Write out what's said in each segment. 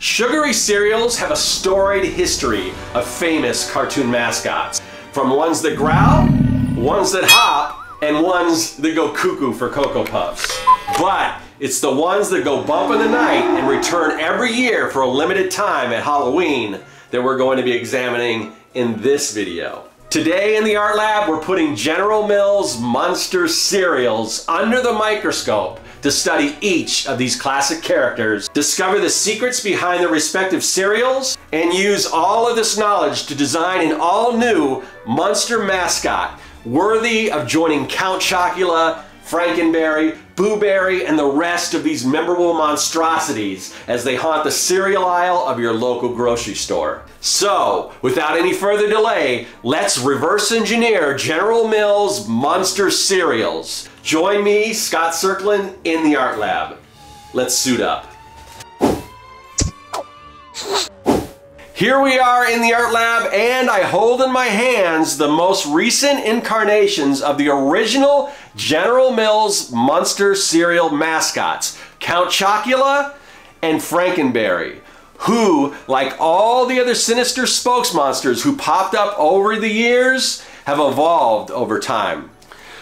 Sugary cereals have a storied history of famous cartoon mascots. From ones that growl, ones that hop, and ones that go cuckoo for Cocoa Puffs. But it's the ones that go bump in the night and return every year for a limited time at Halloween that we're going to be examining in this video. Today in the Art Lab, we're putting General Mills Monster cereals under the microscope to study each of these classic characters, discover the secrets behind their respective cereals, and use all of this knowledge to design an all-new monster mascot worthy of joining Count Chocula, Frankenberry, Boo Berry, and the rest of these memorable monstrosities as they haunt the cereal aisle of your local grocery store. So, without any further delay, let's reverse engineer General Mills Monster cereals. Join me, Scott Serkland, in the Art Lab. Let's suit up. Here we are in the Art Lab, and I hold in my hands the most recent incarnations of the original General Mills Monster cereal mascots, Count Chocula and Frankenberry, who, like all the other sinister spokesmonsters who popped up over the years, have evolved over time.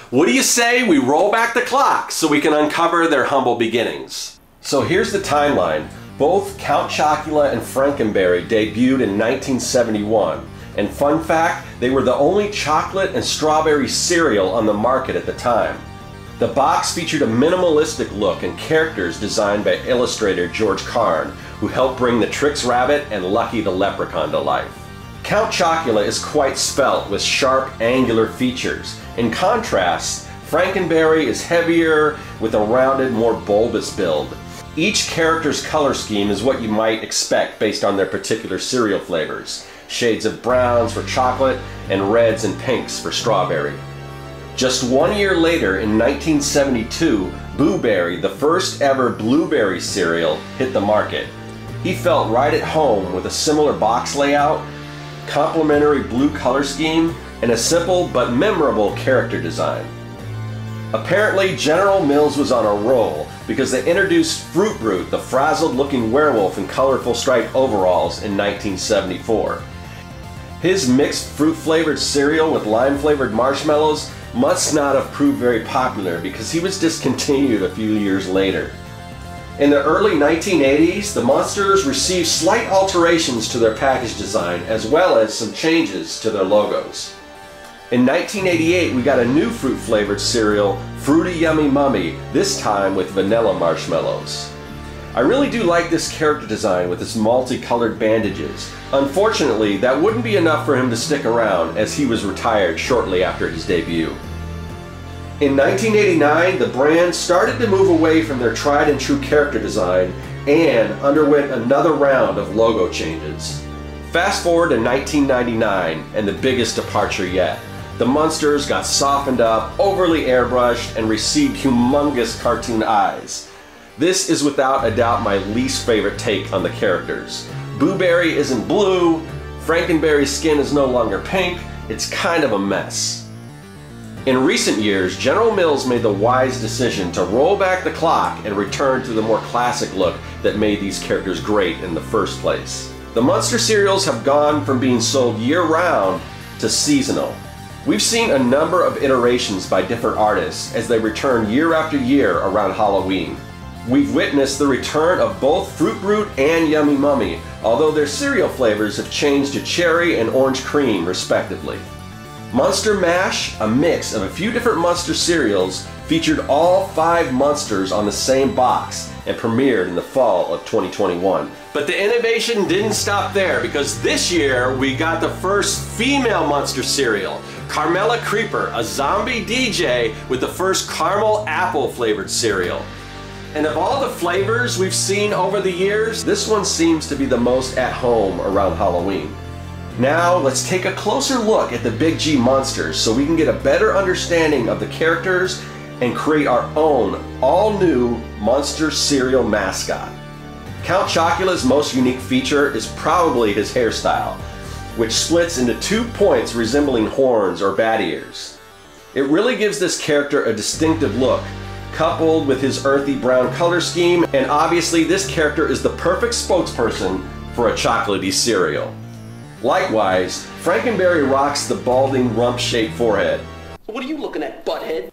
What do you say we roll back the clock so we can uncover their humble beginnings? So here's the timeline. Both Count Chocula and Frankenberry debuted in 1971, and fun fact, they were the only chocolate and strawberry cereal on the market at the time. The box featured a minimalistic look and characters designed by illustrator George Carn, who helped bring the Trix Rabbit and Lucky the Leprechaun to life. Count Chocula is quite svelte with sharp, angular features. In contrast, Frankenberry is heavier with a rounded, more bulbous build. Each character's color scheme is what you might expect based on their particular cereal flavors. Shades of browns for chocolate and reds and pinks for strawberry. Just 1 year later, in 1972, Boo Berry, the first ever blueberry cereal, hit the market. He felt right at home with a similar box layout, complementary blue color scheme, and a simple but memorable character design. Apparently, General Mills was on a roll because they introduced Fruit Brute, the frazzled-looking werewolf in colorful striped overalls, in 1974. His mixed fruit-flavored cereal with lime-flavored marshmallows must not have proved very popular because he was discontinued a few years later. In the early 1980s, the Monsters received slight alterations to their package design as well as some changes to their logos. In 1988, we got a new fruit-flavored cereal, Fruity Yummy Mummy, this time with vanilla marshmallows. I really do like this character design with its multicolored bandages. Unfortunately, that wouldn't be enough for him to stick around as he was retired shortly after his debut. In 1989, the brand started to move away from their tried and true character design and underwent another round of logo changes. Fast forward to 1999 and the biggest departure yet. The Monsters got softened up, overly airbrushed, and received humongous cartoon eyes. This is without a doubt my least favorite take on the characters. Boo Berry isn't blue, Frankenberry's skin is no longer pink, it's kind of a mess. In recent years, General Mills made the wise decision to roll back the clock and return to the more classic look that made these characters great in the first place. The Monster cereals have gone from being sold year-round to seasonal. We've seen a number of iterations by different artists as they return year after year around Halloween. We've witnessed the return of both Fruit Brute and Yummy Mummy, although their cereal flavors have changed to cherry and orange cream respectively. Monster Mash, a mix of a few different Monster cereals, featured all 5 Monsters on the same box and premiered in the fall of 2021. But the innovation didn't stop there because this year we got the first female Monster cereal, Carmella Creeper, a zombie DJ with the first caramel apple flavored cereal. And of all the flavors we've seen over the years, this one seems to be the most at home around Halloween. Now let's take a closer look at the Big G Monsters so we can get a better understanding of the characters and create our own all-new Monster cereal mascot. Count Chocula's most unique feature is probably his hairstyle, which splits into 2 points resembling horns or bat ears. It really gives this character a distinctive look, coupled with his earthy brown color scheme, and obviously this character is the perfect spokesperson for a chocolatey cereal. Likewise, Frankenberry rocks the balding rump-shaped forehead. What are you looking at, butthead?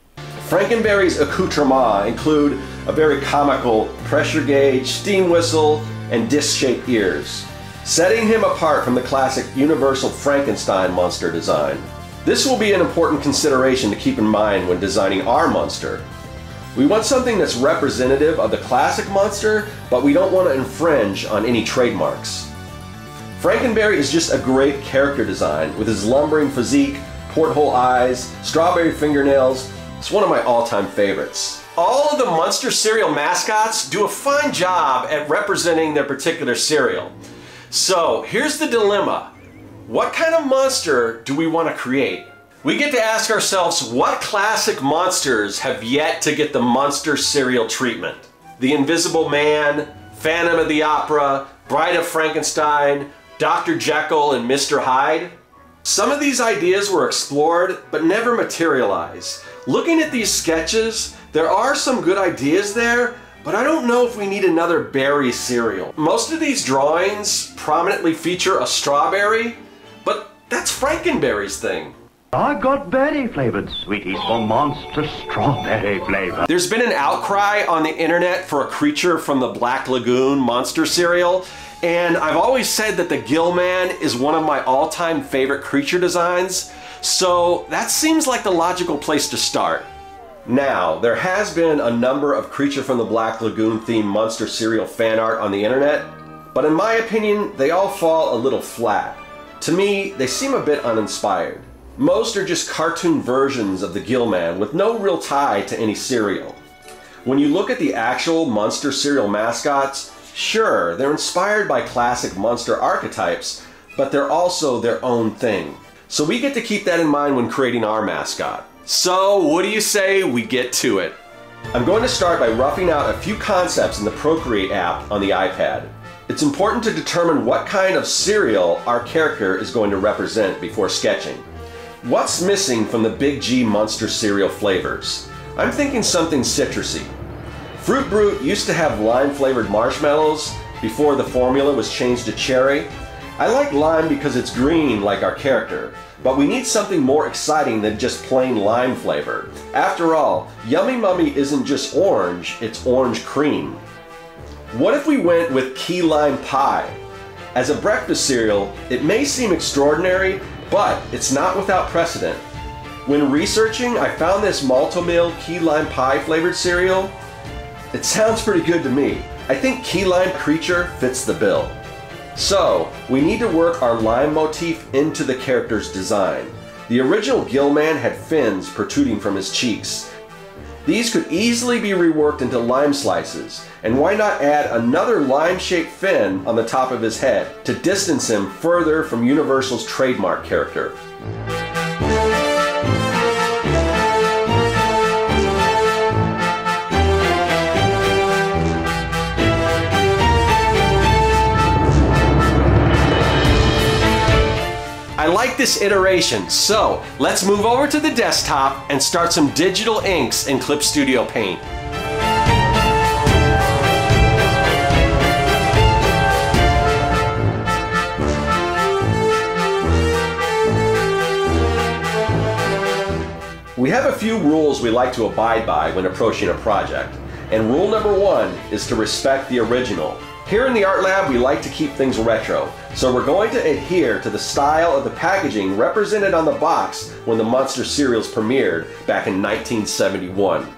Frankenberry's accoutrements include a very comical pressure gauge, steam whistle, and disc-shaped ears, setting him apart from the classic Universal Frankenstein monster design. This will be an important consideration to keep in mind when designing our monster. We want something that's representative of the classic monster, but we don't want to infringe on any trademarks. Frankenberry is just a great character design with his lumbering physique, porthole eyes, strawberry fingernails. It's one of my all-time favorites. All of the Munster cereal mascots do a fine job at representing their particular cereal. So here's the dilemma. What kind of monster do we want to create? We get to ask ourselves what classic monsters have yet to get the Munster cereal treatment. The Invisible Man, Phantom of the Opera, Bride of Frankenstein, Dr. Jekyll and Mr. Hyde. Some of these ideas were explored but never materialized. Looking at these sketches, there are some good ideas there, but I don't know if we need another berry cereal. Most of these drawings prominently feature a strawberry, but that's Frankenberry's thing. I got berry-flavored sweeties for Monster strawberry flavor. There's been an outcry on the internet for a creature from the Black Lagoon monster cereal, and I've always said that the Gillman is one of my all-time favorite creature designs, so that seems like the logical place to start. Now, there has been a number of Creature from the Black Lagoon themed monster cereal fan art on the internet, but in my opinion, they all fall a little flat. To me, they seem a bit uninspired. Most are just cartoon versions of the Gillman with no real tie to any cereal. When you look at the actual Munster cereal mascots, sure, they're inspired by classic Munster archetypes, but they're also their own thing. So we get to keep that in mind when creating our mascot. So what do you say we get to it? I'm going to start by roughing out a few concepts in the Procreate app on the iPad. It's important to determine what kind of cereal our character is going to represent before sketching. What's missing from the Big G Munster cereal flavors? I'm thinking something citrusy. Fruit Brute used to have lime-flavored marshmallows before the formula was changed to cherry. I like lime because it's green like our character, but we need something more exciting than just plain lime flavor. After all, Yummy Mummy isn't just orange, it's orange cream. What if we went with key lime pie? As a breakfast cereal, it may seem extraordinary, but it's not without precedent. When researching, I found this Malto-Meal key lime pie flavored cereal. It sounds pretty good to me. I think key lime creature fits the bill. So, we need to work our lime motif into the character's design. The original Gillman had fins protruding from his cheeks. These could easily be reworked into lime slices, and why not add another lime-shaped fin on the top of his head to distance him further from Universal's trademark character. I like this iteration, so let's move over to the desktop and start some digital inks in Clip Studio Paint. We have a few rules we like to abide by when approaching a project, and rule number one is to respect the original. Here in the Art Lab, we like to keep things retro, so we're going to adhere to the style of the packaging represented on the box when the Munster cereals premiered back in 1971.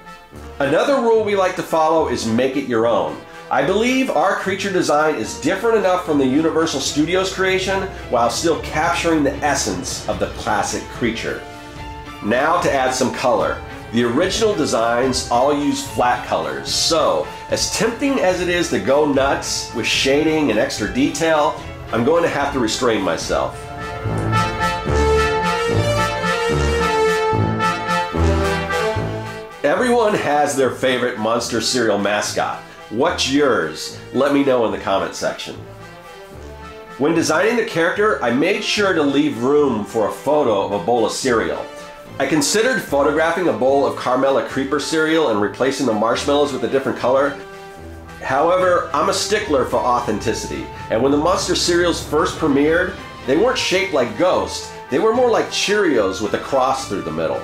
Another rule we like to follow is make it your own. I believe our creature design is different enough from the Universal Studios creation while still capturing the essence of the classic creature. Now to add some color. The original designs all use flat colors, so as tempting as it is to go nuts with shading and extra detail, I'm going to have to restrain myself. Everyone has their favorite Munster cereal mascot. What's yours? Let me know in the comment section. When designing the character, I made sure to leave room for a photo of a bowl of cereal. I considered photographing a bowl of Carmella Creeper cereal and replacing the marshmallows with a different color. However, I'm a stickler for authenticity, and when the Monster cereals first premiered, they weren't shaped like ghosts, they were more like Cheerios with a cross through the middle.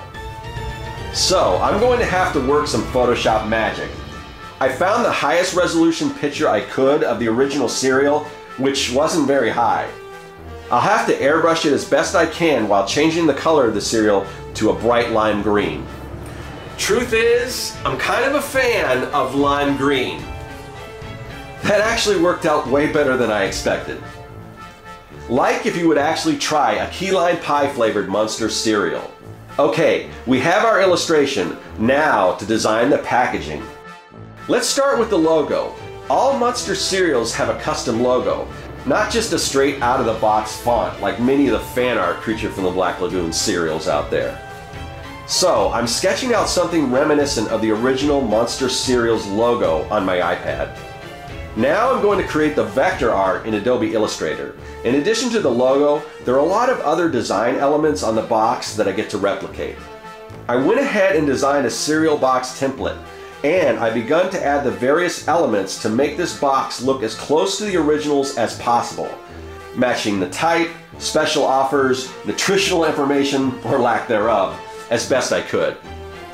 So, I'm going to have to work some Photoshop magic. I found the highest resolution picture I could of the original cereal, which wasn't very high. I'll have to airbrush it as best I can while changing the color of the cereal to a bright lime green. Truth is, I'm kind of a fan of lime green. That actually worked out way better than I expected. Like if you would actually try a key lime pie flavored Munster cereal. Okay, we have our illustration. Now to design the packaging. Let's start with the logo. All Munster cereals have a custom logo, not just a straight out of the box font like many of the fan art Creature from the Black Lagoon cereals out there. So I'm sketching out something reminiscent of the original Munster cereal's logo on my iPad. Now I'm going to create the vector art in Adobe Illustrator. In addition to the logo, there are a lot of other design elements on the box that I get to replicate. I went ahead and designed a cereal box template, and I've begun to add the various elements to make this box look as close to the originals as possible, matching the type, special offers, nutritional information, or lack thereof, as best I could.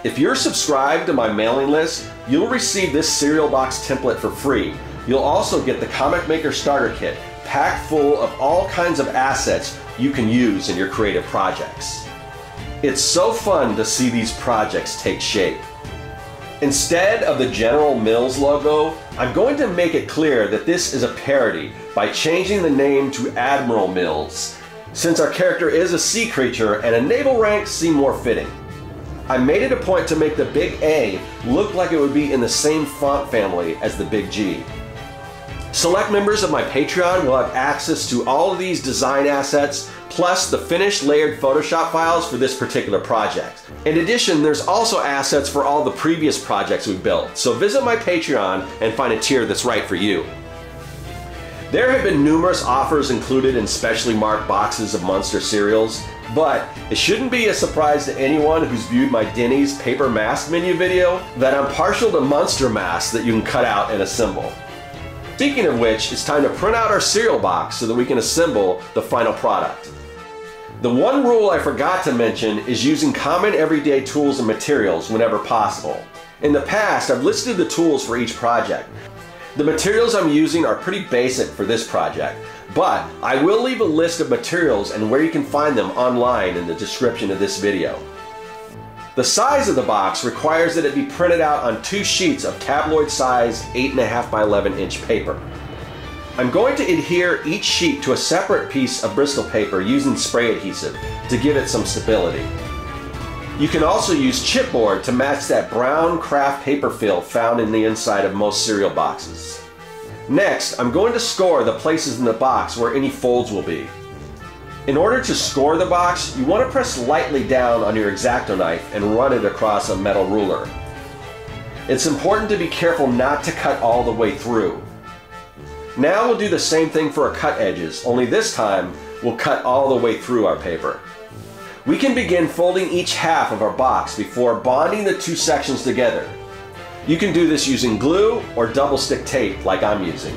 If you're subscribed to my mailing list, you'll receive this cereal box template for free. You'll also get the Comic Maker Starter Kit, packed full of all kinds of assets you can use in your creative projects. It's so fun to see these projects take shape. Instead of the General Mills logo, I'm going to make it clear that this is a parody by changing the name to Admiral Mills, since our character is a sea creature and a naval rank seem more fitting. I made it a point to make the big A look like it would be in the same font family as the big G. Select members of my Patreon will have access to all of these design assets, plus the finished layered Photoshop files for this particular project. In addition, there's also assets for all the previous projects we've built, so visit my Patreon and find a tier that's right for you. There have been numerous offers included in specially marked boxes of Munster cereals, but it shouldn't be a surprise to anyone who's viewed my Denny's paper mask menu video that I'm partial to Munster masks that you can cut out and assemble. Speaking of which, it's time to print out our cereal box so that we can assemble the final product. The one rule I forgot to mention is using common everyday tools and materials whenever possible. In the past, I've listed the tools for each project. The materials I'm using are pretty basic for this project, but I will leave a list of materials and where you can find them online in the description of this video. The size of the box requires that it be printed out on 2 sheets of tabloid size 8.5 by 11 inch paper. I'm going to adhere each sheet to a separate piece of Bristol paper using spray adhesive to give it some stability. You can also use chipboard to match that brown craft paper fill found in the inside of most cereal boxes. Next, I'm going to score the places in the box where any folds will be. In order to score the box, you want to press lightly down on your X-Acto knife and run it across a metal ruler. It's important to be careful not to cut all the way through. Now we'll do the same thing for our cut edges, only this time we'll cut all the way through our paper. We can begin folding each half of our box before bonding the 2 sections together. You can do this using glue or double stick tape like I'm using.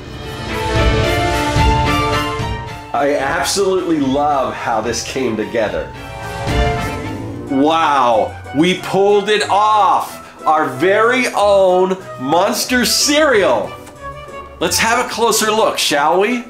I absolutely love how this came together. Wow, we pulled it off! Our very own Munster cereal! Let's have a closer look, shall we?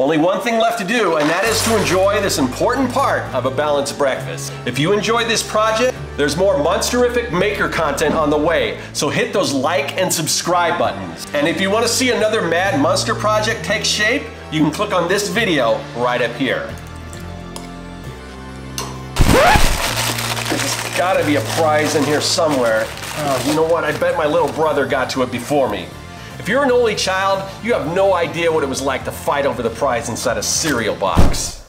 Only one thing left to do, and that is to enjoy this important part of a balanced breakfast. If you enjoyed this project, there's more Munsterific maker content on the way, so hit those like and subscribe buttons. And if you want to see another Mad Munster project take shape, you can click on this video right up here. There's gotta be a prize in here somewhere. Oh, you know what? I bet my little brother got to it before me. If you're an only child, you have no idea what it was like to fight over the prize inside a cereal box.